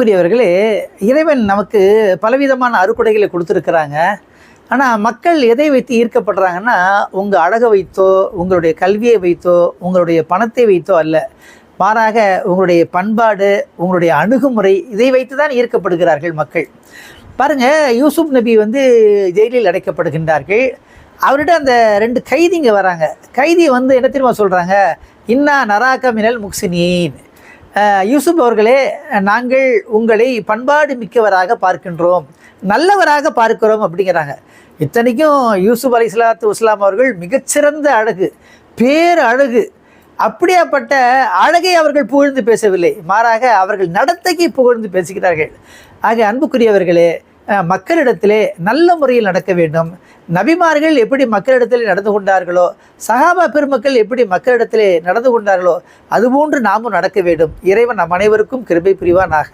அன்புக்குரியவர்களே, இறைவன் நமக்கு பலவிதமான அருட்கொடைகளை கொடுத்துருக்குறாங்க. ஆனால் மக்கள் எதை வைத்து ஈர்க்கப்படுறாங்கன்னா, உங்கள் அழகை வைத்தோ, உங்களுடைய கல்வியை வைத்தோ, உங்களுடைய பணத்தை வைத்தோ அல்ல. மாறாக உங்களுடைய பண்பாடு, உங்களுடைய அணுகுமுறை இதை வைத்து தான் ஈர்க்கப்படுகிறார்கள் மக்கள். பாருங்கள், யூசுப் நபி ஜெயிலில் அடைக்கப்படுகின்றார்கள். அவர்கிட்ட அந்த 2 கைதிங்க வராங்க. கைதி என்ன தெரியுமா சொல்கிறாங்க? இன்னா நராக மினல் முக்சினீன். யூசுப் அவர்களே, நாங்கள் உங்களை பண்பாடு மிக்கவராக பார்க்கின்றோம், நல்லவராக பார்க்கிறோம் அப்படிங்கிறாங்க. இத்தனைக்கும் யூசுப் அலைஹிஸ்ஸலாத்து வஸ்ஸலாம் அவர்கள் மிகச்சிறந்த அழகு, பேர் அழகு. அப்படியாப்பட்ட அழகை அவர்கள் புகழ்ந்து பேசவில்லை, மாறாக அவர்கள் நடத்தைக்கு புகழ்ந்து பேசுகிறார்கள். ஆக அன்புக்குரியவர்களே, மக்களிடத்திலே நல்ல முறையில் நடக்க வேண்டும். நபிமார்கள் எப்படி மக்களிடத்திலே நடந்து கொண்டார்களோ, சஹாபா பெருமக்கள் எப்படி மக்களிடத்திலே நடந்து கொண்டார்களோ, அதுபோன்று நாமும் நடக்க வேண்டும். இறைவன் நம் அனைவருக்கும் கிருபை புரிவானாக.